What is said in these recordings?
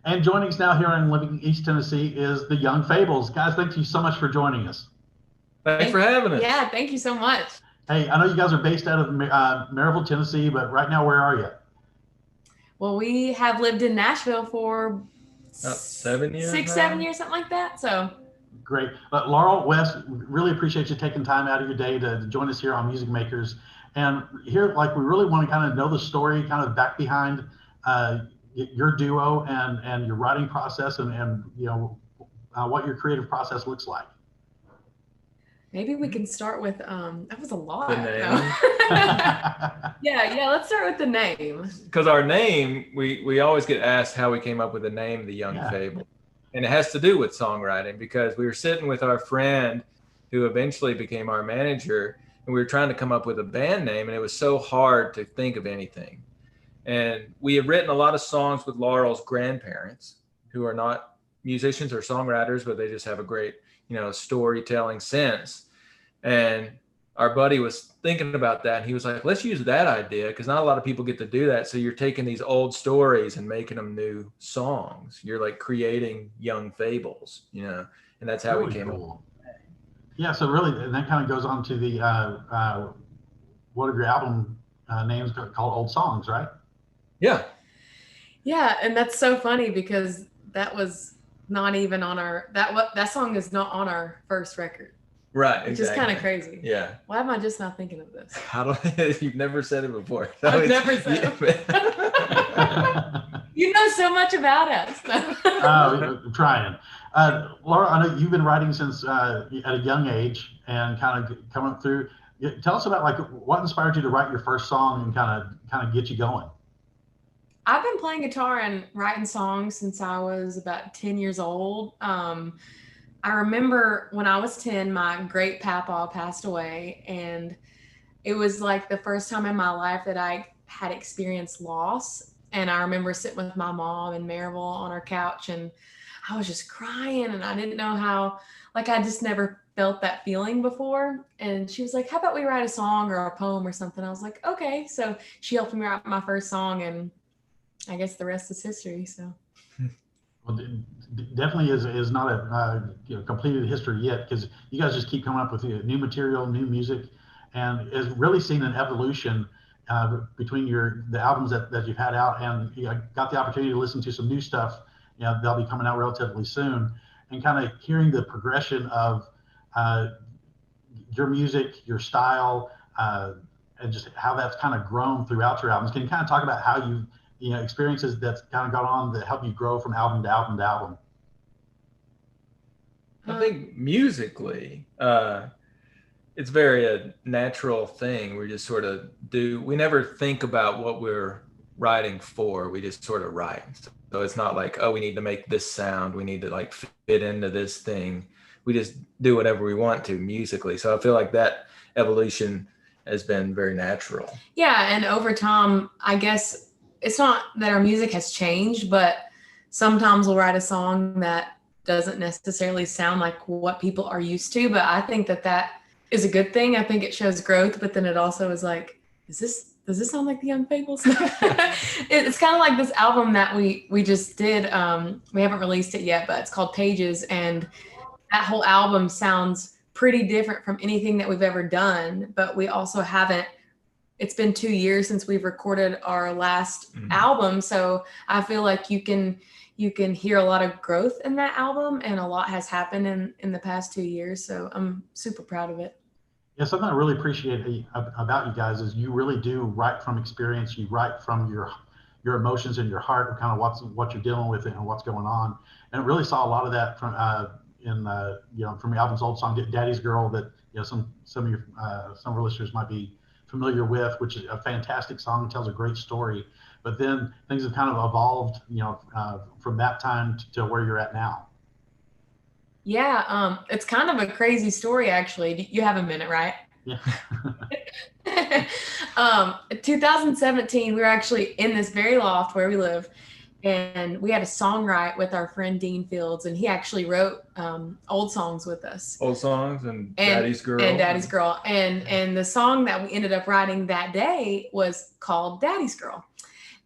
And joining us now here in Living East Tennessee is the Young Fables. Guys, thank you so much for joining us. Thanks for having us. Yeah, thank you so much. Hey, I know you guys are based out of Maryville, Tennessee, but right now, where are you? Well, we have lived in Nashville for about 7 years, 7 years, something like that. So great. Laurel, Wes, really appreciate you taking time out of your day to join us here on Music Makers. And here, we really want to kind of know the story, kind of back behind your duo and your writing process and what your creative process looks like. Maybe we can start with that was a lot. The name. yeah, let's start with the name. Because our name, we always get asked how we came up with the name, The Young Fable. And it has to do with songwriting, because we were sitting with our friend who eventually became our manager, and we were trying to come up with a band name, and it was so hard to think of anything. And we had written a lot of songs with Laurel's grandparents, who are not musicians or songwriters, but they just have a great, storytelling sense. And our buddy was thinking about that, and he was like, let's use that idea, because not a lot of people get to do that. So you're taking these old stories and making them new songs. You're like creating young fables, and that's how we came up. Yeah, so really, and that kind of goes on to the one of your album names called Old Songs, right? Yeah, and that's so funny because that was not even on our that song is not on our first record. Right, which is kind of crazy. Yeah. Why am I just not thinking of this? You've never said it before. I've never said it. You know so much about us. I'm trying. Laura, I know you've been writing since at a young age and kind of coming through. Tell us about what inspired you to write your first song and kind of get you going. I've been playing guitar and writing songs since I was about 10 years old. I remember when I was 10, my great papa passed away, and it was like the first time in my life that I had experienced loss. And I remember sitting with my mom in Maryville on our couch, and I was just crying, and I didn't know how, I just never felt that feeling before. And she was like, how about we write a song or a poem or something? I was like, okay. So she helped me write my first song, and I guess the rest is history. So. Well, definitely is not a completed history yet, because you guys just keep coming up with new material, new music, and is really seen an evolution between the albums that you've had out, and got the opportunity to listen to some new stuff. They'll be coming out relatively soon, and kind of hearing the progression of your music, your style, and just how that's kind of grown throughout your albums. Can you kind of talk about how you experiences that's kind of gone on that help you grow from album to album to album? I think musically, it's very a natural thing. We just sort of we never think about what we're writing for. We just sort of write. So it's not like, oh, we need to make this sound. We need to fit into this thing. We just do whatever we want to musically. So I feel like that evolution has been very natural. Yeah. And over time, I guess it's not that our music has changed, but sometimes we'll write a song that doesn't necessarily sound like what people are used to. But I think that is a good thing. I think it shows growth, but then it also is like, does this sound like the Young Fables? It's kind of like this album that we just did. We haven't released it yet, but it's called Pages. And that whole album sounds pretty different from anything that we've ever done, but we also haven't. It's been 2 years since we've recorded our last album. So I feel like you can hear a lot of growth in that album, and a lot has happened in the past 2 years. So I'm super proud of it. Yeah, something I really appreciate about you guys is you really do write from experience. You write from your emotions and your heart, and kind of what you're dealing with and what's going on. And it really saw a lot of that from from the album's Old Song, Daddy's Girl, that some of our listeners might be familiar with, which is a fantastic song, tells a great story. But then things have kind of evolved, from that time to where you're at now. Yeah, it's kind of a crazy story, actually. You have a minute, right? Yeah. 2017, we were actually in this very loft where we live, and we had a songwrite with our friend Dean Fields, and he actually wrote old songs with us. Old songs and Daddy's Girl. And Daddy's Girl. And the song that we ended up writing that day was called Daddy's Girl.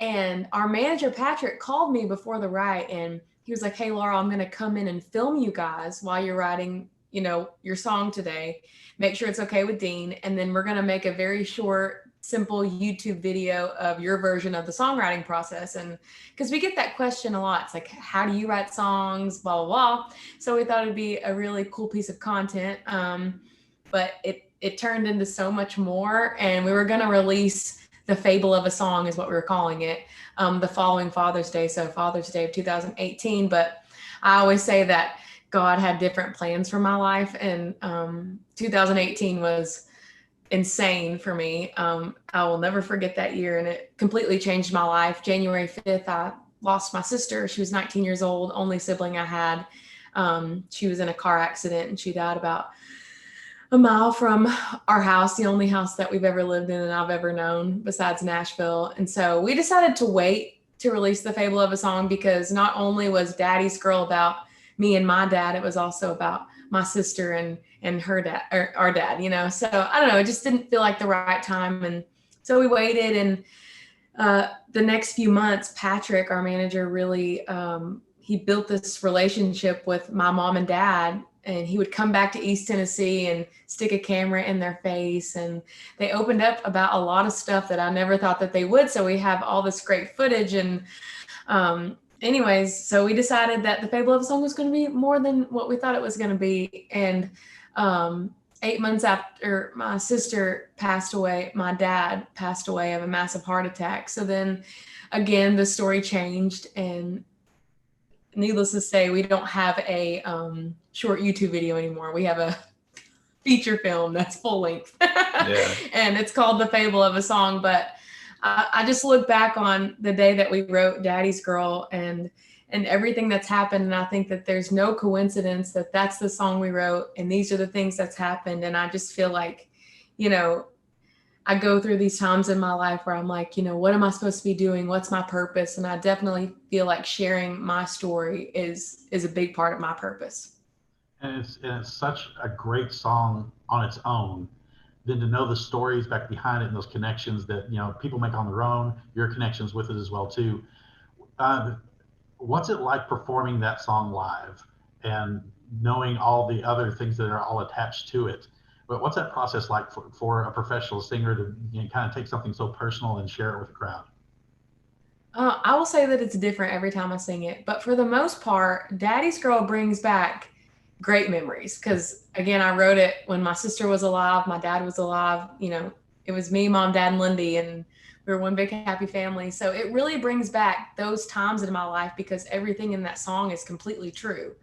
And our manager, Patrick, called me before the write, and he was like, "Hey, Laura, I'm going to come in and film you guys while you're writing, your song today. Make sure it's okay with Dean. And then we're going to make a very short, simple YouTube video of your version of the songwriting process." And because we get that question a lot, it's like, how do you write songs, blah, blah, blah. So we thought it'd be a really cool piece of content. But it turned into so much more. And we were going to release the Fable of a Song is what we were calling it, the following Father's Day. So Father's Day of 2018. But I always say that God had different plans for my life. And 2018 was insane for me. I will never forget that year. And it completely changed my life. January 5th, I lost my sister. She was 19 years old, only sibling I had. She was in a car accident and she died about a mile from our house, the only house that we've ever lived in and I've ever known besides Nashville. And so we decided to wait to release the Fable of a Song because not only was Daddy's Girl about me and my dad, it was also about my sister and her dad, or our dad, So I don't know, it just didn't feel like the right time. And so we waited, and the next few months, Patrick, our manager, really, he built this relationship with my mom and dad. And he would come back to East Tennessee and stick a camera in their face. And they opened up about a lot of stuff that I never thought that they would. So we have all this great footage. And anyways, so we decided that the Fable of a Song was going to be more than what we thought it was going to be. And 8 months after my sister passed away, my dad passed away of a massive heart attack. So then again, the story changed, and needless to say, we don't have a short YouTube video anymore. We have a feature film that's full length. Yeah. And it's called The Fable of a Song. But I just look back on the day that we wrote Daddy's Girl and everything that's happened. And I think that there's no coincidence that that's the song we wrote and these are the things that's happened. And I just feel like, I go through these times in my life where I'm like, what am I supposed to be doing? What's my purpose? And I definitely feel like sharing my story is a big part of my purpose. And it's such a great song on its own. Then to know the stories back behind it and those connections that people make on their own, your connections with it as well too. What's it like performing that song live and knowing all the other things that are all attached to it? But what's that process like for a professional singer to kind of take something so personal and share it with the crowd? I will say that it's different every time I sing it. But for the most part, Daddy's Girl brings back great memories. Because, again, I wrote it when my sister was alive, my dad was alive. It was me, mom, dad, and Lindy. And we were one big happy family. So it really brings back those times in my life because everything in that song is completely true.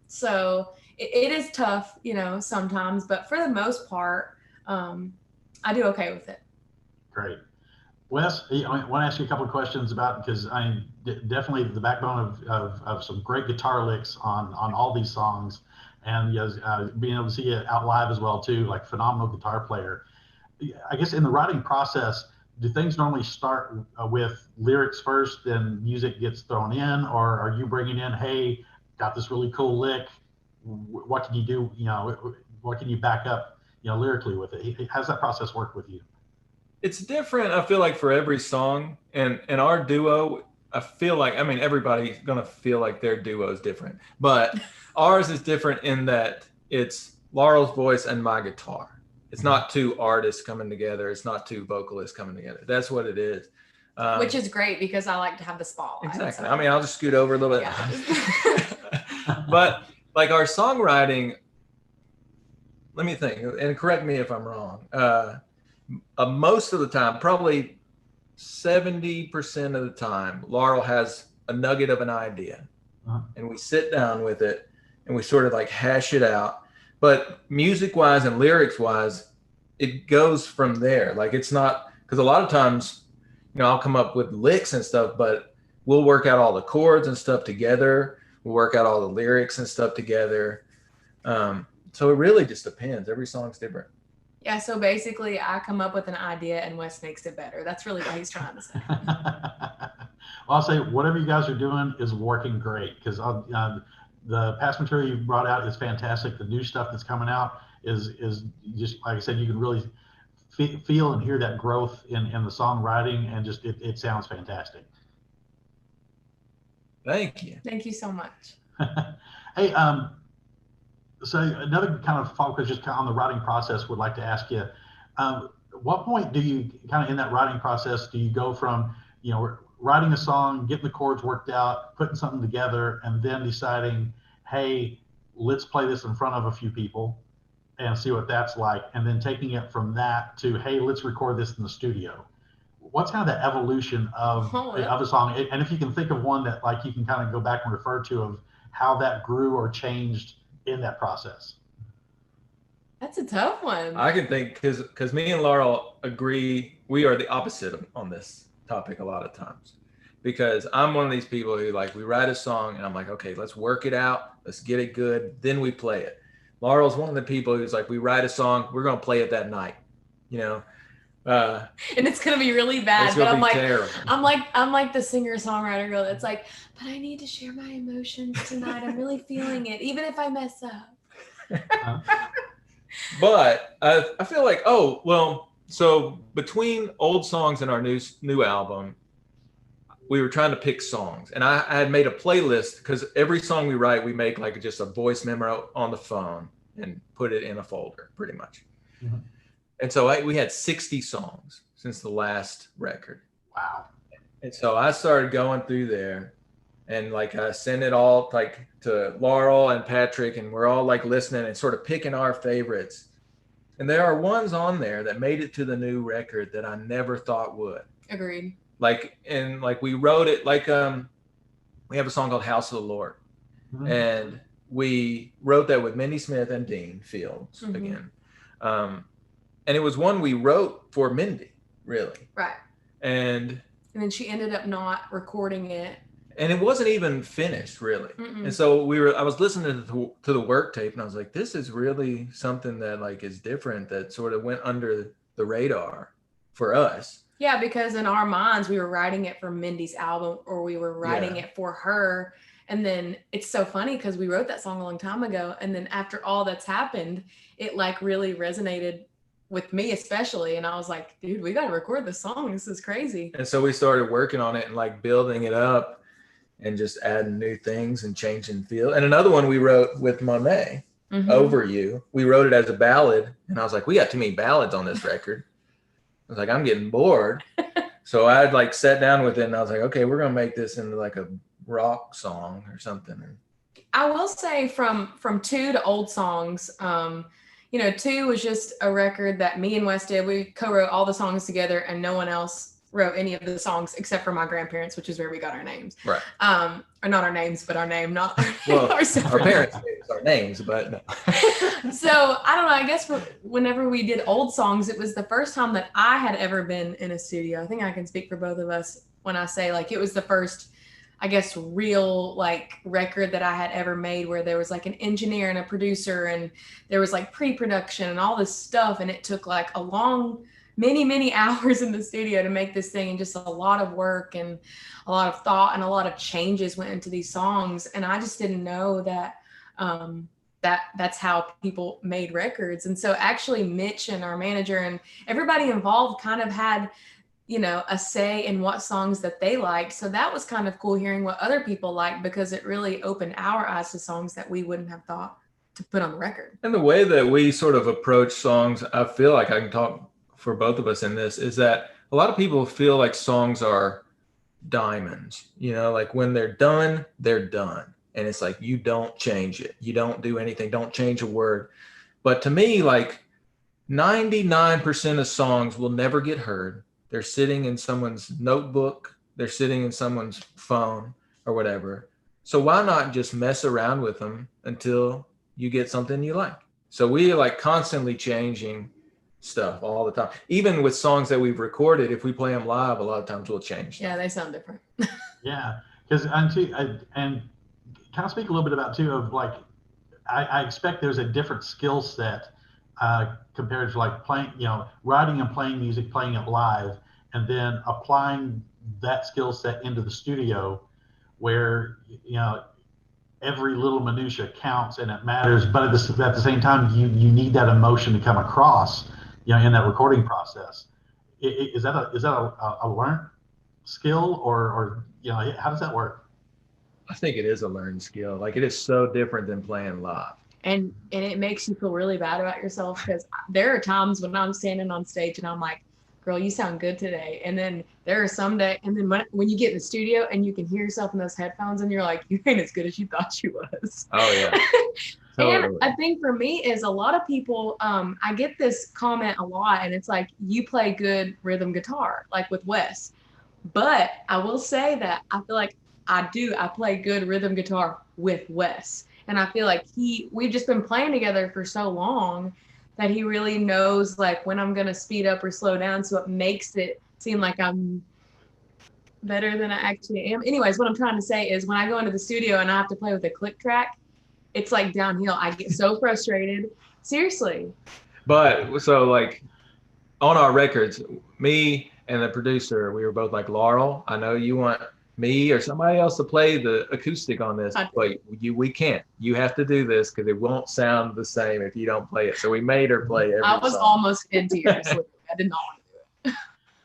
So it is tough, sometimes, but for the most part, I do okay with it. Great. Wes, I want to ask you a couple of questions about, because definitely the backbone of some great guitar licks on all these songs, and being able to see it out live as well too, like phenomenal guitar player. I guess in the writing process, do things normally start with lyrics first, then music gets thrown in, or are you bringing in, hey, got this really cool lick, what can you do, what can you back up, lyrically with it? How does that process work with you? It's different, I feel like, for every song. And our duo, I feel like, everybody's going to feel like their duo is different. But ours is different in that it's Laurel's voice and my guitar. It's not two artists coming together. It's not two vocalists coming together. That's what it is. Which is great because I like to have the spotlight. Exactly. So. I'll just scoot over a little bit. Yeah. But like our songwriting, let me think, and correct me if I'm wrong. Most of the time, probably 70% of the time, Laurel has a nugget of an idea, and we sit down with it and we sort of like hash it out. But music-wise and lyrics-wise, it goes from there. Like it's not, because a lot of times, I'll come up with licks and stuff, but we'll work out all the chords and stuff together. We'll work out all the lyrics and stuff together. So it really just depends. Every song's different. Yeah, so basically I come up with an idea and Wes makes it better. That's really what he's trying to say. Well, I'll say whatever you guys are doing is working great, because the past material you brought out is fantastic. The new stuff that's coming out is just, like I said, you can really feel and hear that growth in the songwriting, and just it sounds fantastic. Thank you. Thank you so much. Hey, so another kind of focus just on the writing process, would like to ask you, what point do you kind of in that writing process, do you go from, writing a song, getting the chords worked out, putting something together, and then deciding, hey, let's play this in front of a few people and see what that's like, and then taking it from that to, hey, let's record this in the studio? What's kind of the evolution of a song? And if you can think of one that like you can kind of go back and refer to of how that grew or changed in that process. That's a tough one. I can think, because me and Laurel agree, we are the opposite on this topic a lot of times, because I'm one of these people who, like, we write a song and I'm like, okay, let's work it out, let's get it good, then we play it. Laurel's one of the people who's like, we write a song, we're going to play it that night, and it's going to be really bad, but terrible. I'm like the singer-songwriter girl that's like, but I need to share my emotions tonight, I'm really feeling it, even if I mess up. But I feel like, so between old songs and our new album, we were trying to pick songs, and I had made a playlist, because every song we write, we make like just a voice memo on the phone and put it in a folder, pretty much. Mm-hmm. And so we had 60 songs since the last record. Wow. And so I started going through there, and like I sent it all like to Laurel and Patrick, and we're all like listening and sort of picking our favorites. And there are ones on there that made it to the new record that I never thought would. Agreed. Like we wrote it, like we have a song called House of the Lord. Mm-hmm. And we wrote that with Mindy Smith and Dean Fields again. And it was one we wrote for Mindy, really. Right. And then she ended up not recording it. And it wasn't even finished, really. Mm-mm. And so I was listening to the work tape, and I was like, this is really something that like is different, that sort of went under the radar for us. Yeah, because in our minds, we were writing it for Mindy's album, or we were writing it for her. And then it's so funny because we wrote that song a long time ago. And then after all that's happened, it like really resonated with me especially. And I was like, dude, we got to record this song. This is crazy. And so we started working on it and like building it up and just adding new things and changing feel. And another one we wrote with Monet, Over You. We wrote it as a ballad. And I was like, we got too many ballads on this record. I was like, I'm getting bored. So I had like sat down with it, and I was like, okay, we're going to make this into like a rock song or something. I will say from 2 to Old Songs, 2 was just a record that me and Wes did. We co-wrote all the songs together, and no one else wrote any of the songs except for my grandparents, which is where we got our names. Right. Or not our names, but our name, not well, our parents gave us our names, but no. So I don't know, I guess whenever we did Old Songs, it was the first time that I had ever been in a studio. I think I can speak for both of us when I say like it was the first, I guess, real like record that I had ever made where there was like an engineer and a producer, and there was like pre-production and all this stuff, and it took like a long many hours in the studio to make this thing, and just a lot of work and a lot of thought and a lot of changes went into these songs. And I just didn't know that that's how people made records. And so actually Mitch and our manager and everybody involved kind of had, a say in what songs that they liked. So that was kind of cool hearing what other people liked, because it really opened our eyes to songs that we wouldn't have thought to put on the record. And the way that we sort of approach songs, I feel like I can talk for both of us in this, is that a lot of people feel like songs are diamonds, like when they're done, they're done. And it's like, you don't change it. You don't do anything. Don't change a word. But to me, like 99% of songs will never get heard. They're sitting in someone's notebook. They're sitting in someone's phone or whatever. So why not just mess around with them until you get something you like? So we are like constantly changing stuff all the time. Even with songs that we've recorded, if we play them live, a lot of times we'll change them. Yeah, they sound different. Yeah, because and kind of speak a little bit about too of like, I expect there's a different skill set compared to like playing, writing and playing music, playing it live, and then applying that skill set into the studio, where every little minutia counts and it matters, but at the same time you need that emotion to come across. in that recording process. Is that a learned skill, or how does that work? I think it is a learned skill. Like, it is so different than playing live. And it makes you feel really bad about yourself, because there are times when I'm standing on stage and I'm like, girl, you sound good today. And then there are some days, and then when you get in the studio and you can hear yourself in those headphones and you're like, you ain't as good as you thought you was. Oh yeah. Totally. And I think for me is a lot of people, I get this comment a lot, and it's like, you play good rhythm guitar, like with Wes. But I will say that I feel like I play good rhythm guitar with Wes. And I feel like we've just been playing together for so long that he really knows like when I'm going to speed up or slow down. So it makes it seem like I'm better than I actually am. Anyways, what I'm trying to say is when I go into the studio and I have to play with a click track, it's like downhill. I get so frustrated. Seriously. But so like on our records, me and the producer, we were both like, Laurel, I know you want me or somebody else to play the acoustic on this, but we can't. You have to do this because it won't sound the same if you don't play it. So we made her play every I was song. almost in tears. I did not want to do it.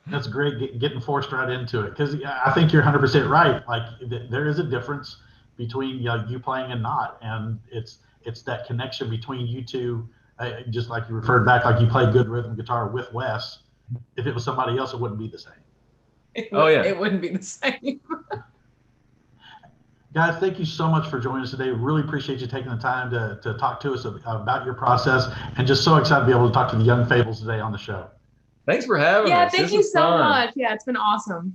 That's great, getting forced right into it, because I think you're 100% right. Like there is a difference between you playing and not, and it's that connection between you two. Just like you referred back, like you play good rhythm guitar with Wes. If it was somebody else, it wouldn't be the same. It wouldn't be the same. Guys, thank you so much for joining us today. Really appreciate you taking the time to talk to us about your process, and just so excited to be able to talk to the young Fables today on the show. Thanks for having us. Yeah, thank you so much. Yeah, it's been awesome.